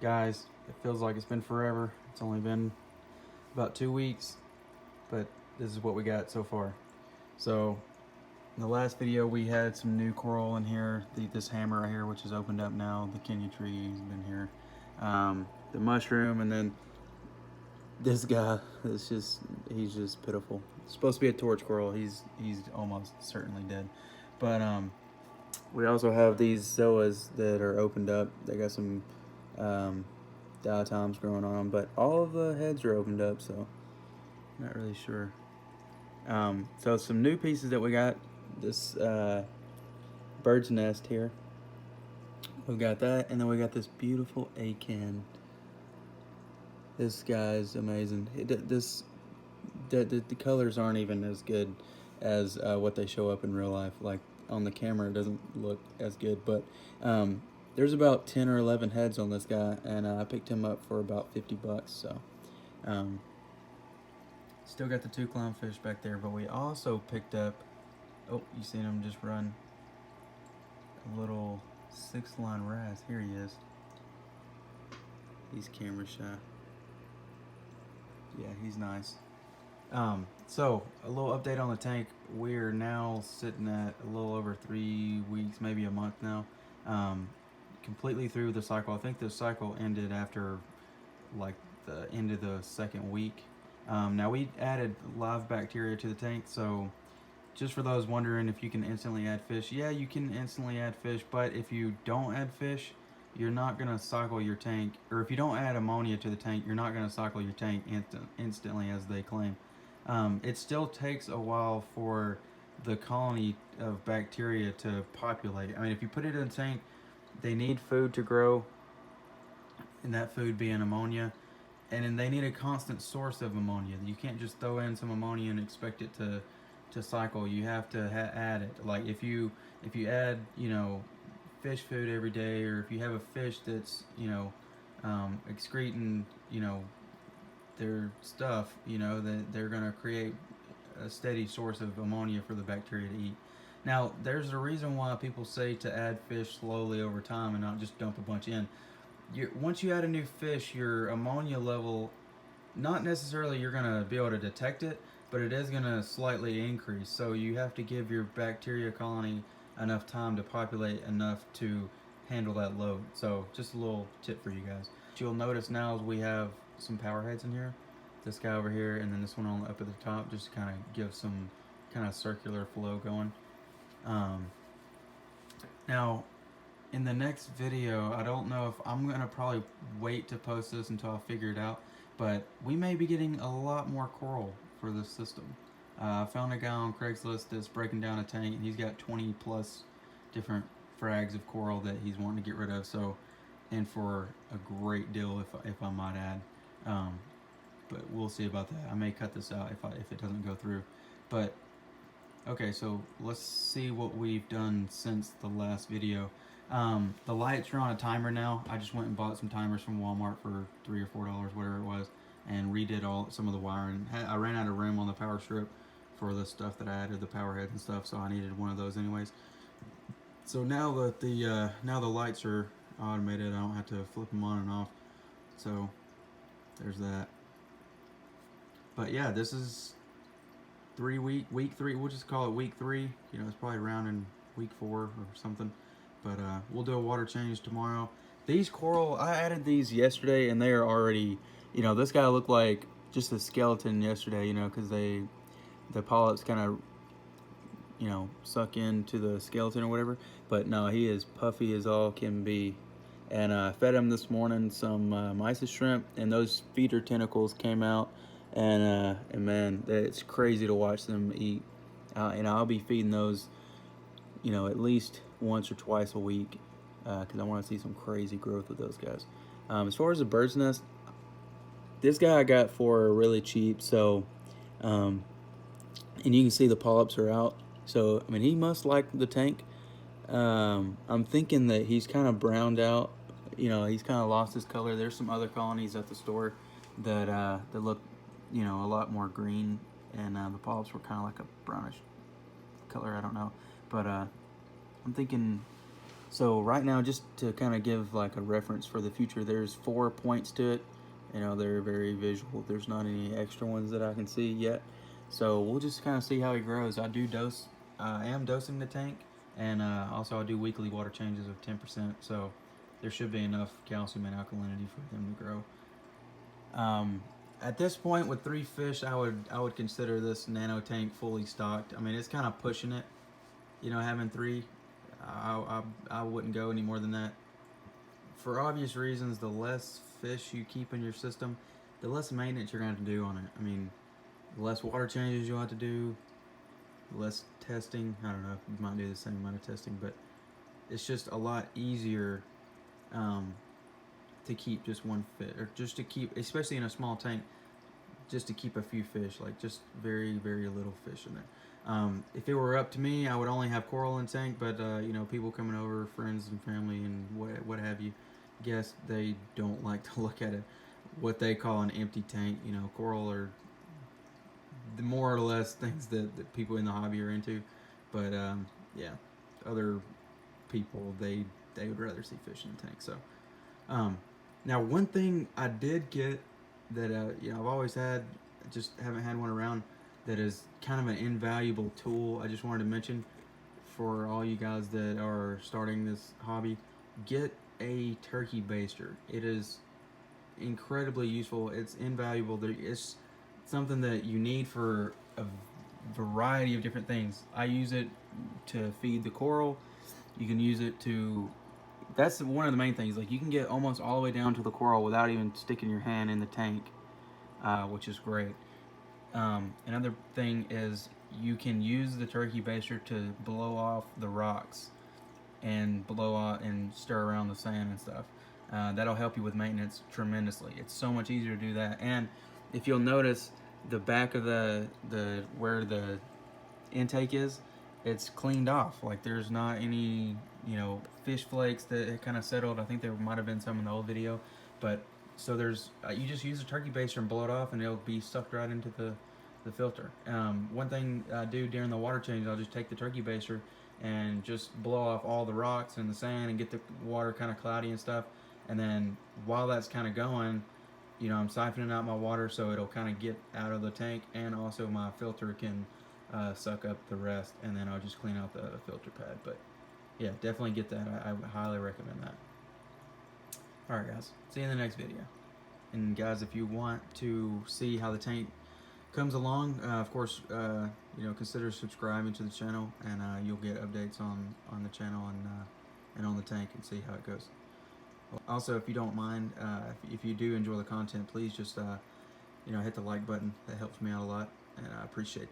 Guys, it feels like it's been forever. It's only been about 2 weeks, but this is what we got so far. So, in the last video, we had some new coral in here. This hammer right here, which is opened up now. The Kenya tree has been here. The mushroom, and then this guy. He's just pitiful. It's supposed to be a torch coral. He's almost certainly dead. But we also have these zoas that are opened up. They got some diatoms growing on them, but all of the heads are opened up, so not really sure. So some new pieces that we got. This bird's nest here. We've got that, and then we got this beautiful acan. This guy's amazing. The colors aren't even as good as what they show up in real life. Like on the camera, it doesn't look as good. But there's about 10 or 11 heads on this guy, and I picked him up for about $50. So still got the 2 clownfish back there, but we also picked up. Oh, you seen him just run? A little 6-line wrasse. Here he is. He's camera shy. Yeah, he's nice. So a little update on the tank. We're now sitting at a little over 3 weeks, maybe a month now. Completely through the cycle. I think the cycle ended after like the end of the 2nd week. Now we added live bacteria to the tank, so just for those wondering if you can instantly add fish, yeah, you can instantly add fish, but if you don't add fish, you're not going to cycle your tank, or if you don't add ammonia to the tank, you're not going to cycle your tank instantly, as they claim. It still takes a while for the colony of bacteria to populate. I mean, if you put it in a tank, they need food to grow, and that food being ammonia, and then they need a constant source of ammonia. You can't just throw in some ammonia and expect it to cycle. You have to add it. Like if you add, fish food every day, or if you have a fish that's excreting their stuff, that they're going to create a steady source of ammonia for the bacteria to eat. Now there's a reason why people say to add fish slowly over time and not just dump a bunch in. Once you add a new fish, your ammonia level, not necessarily you're going to be able to detect it, but it is going to slightly increase. So you have to give your bacteria colony enough time to populate enough to handle that load. So just a little tip for you guys. What you'll notice now is we have some power heads in here. This guy over here, and then this one up at the top, just to kind of give some kind of circular flow going. Now, in the next video, I don't know if I'm going to probably wait to post this until I figure it out, but we may be getting a lot more coral for this system. I found a guy on Craigslist that's breaking down a tank, and he's got 20 plus different frags of coral that he's wanting to get rid of. So, and for a great deal, if I might add. But we'll see about that. I may cut this out if it doesn't go through. But okay, so let's see what we've done since the last video. The lights are on a timer now. I just went and bought some timers from Walmart for $3 or $4, whatever it was, and redid some of the wiring. I ran out of room on the power strip for the stuff that I added, the power heads and stuff, so I needed one of those anyways. So now that the lights are automated, I don't have to flip them on and off. So there's that. But yeah, this is week 3. We'll just call it week 3. It's probably around in week 4 or something. But we'll do a water change tomorrow. These coral, I added these yesterday, and they are already, this guy looked like just a skeleton yesterday, because the polyps kind of, suck into the skeleton or whatever. But no, he is puffy as all can be. And I fed him this morning some mysis shrimp, and those feeder tentacles came out. And man, it's crazy to watch them eat. And I'll be feeding those, at least once or twice a week, because I want to see some crazy growth with those guys. As far as the bird's nest, this guy I got for really cheap. So, and you can see the polyps are out. So, I mean, he must like the tank. I'm thinking that he's kind of browned out. He's kind of lost his color. There's some other colonies at the store that look, a lot more green, and the polyps were kind of like a brownish color. I don't know, but I'm thinking So right now, just to kind of give like a reference for the future, there's 4 points to it. You know, they're very visual. There's not any extra ones that I can see yet. So we'll just kind of see how he grows. I do dose, I am dosing the tank, and also I do weekly water changes of 10%. So there should be enough calcium and alkalinity for them to grow. At this point, with 3 fish, I would consider this nano tank fully stocked. I mean, it's kind of pushing it. You know, having 3, I wouldn't go any more than that. For obvious reasons, the less fish you keep in your system, the less maintenance you're going to have to do on it. I mean, the less water changes you'll have to do, less testing. I don't know if you might do the same amount of testing, but it's just a lot easier um, to keep just one fish, or just to keep, especially in a small tank, just to keep a few fish, like just very, very little fish in there. If it were up to me, I would only have coral in tank, but you know, people coming over, friends and family and what have you, guess they don't like to look at it, what they call an empty tank. You know, coral are the more or less things that people in the hobby are into, but yeah, other people they would rather see fish in the tank. So um, now one thing I did get that you know I've always had, just haven't had one around, that is kind of an invaluable tool. I just wanted to mention for all you guys that are starting this hobby, get a turkey baster. It is incredibly useful. It's invaluable. It's something that you need for a variety of different things. I use it to feed the coral. You can use it to. That's one of the main things. Like you can get almost all the way down to the coral without even sticking your hand in the tank, which is great. Another thing is you can use the turkey baster to blow off the rocks and blow out and stir around the sand and stuff. That'll help you with maintenance tremendously. It's so much easier to do that. And if you'll notice, the back of the where the intake is, it's cleaned off. Like there's not any, you know, fish flakes that kind of settled. I think there might have been some in the old video, but so there's you just use a turkey baster and blow it off, and it'll be sucked right into the filter. One thing I do during the water change, I'll just take the turkey baster and just blow off all the rocks and the sand and get the water kind of cloudy and stuff. And then while that's kind of going, you know, I'm siphoning out my water so it'll kind of get out of the tank, and also my filter can suck up the rest, and then I'll just clean out the filter pad. But yeah, definitely get that. I would highly recommend that. Alright guys, see you in the next video. And guys, if you want to see how the tank comes along, of course, you know, consider subscribing to the channel, and you'll get updates on the channel and on the tank, and see how it goes. Also, if you don't mind, if you do enjoy the content, please just you know, hit the like button. That helps me out a lot, and I appreciate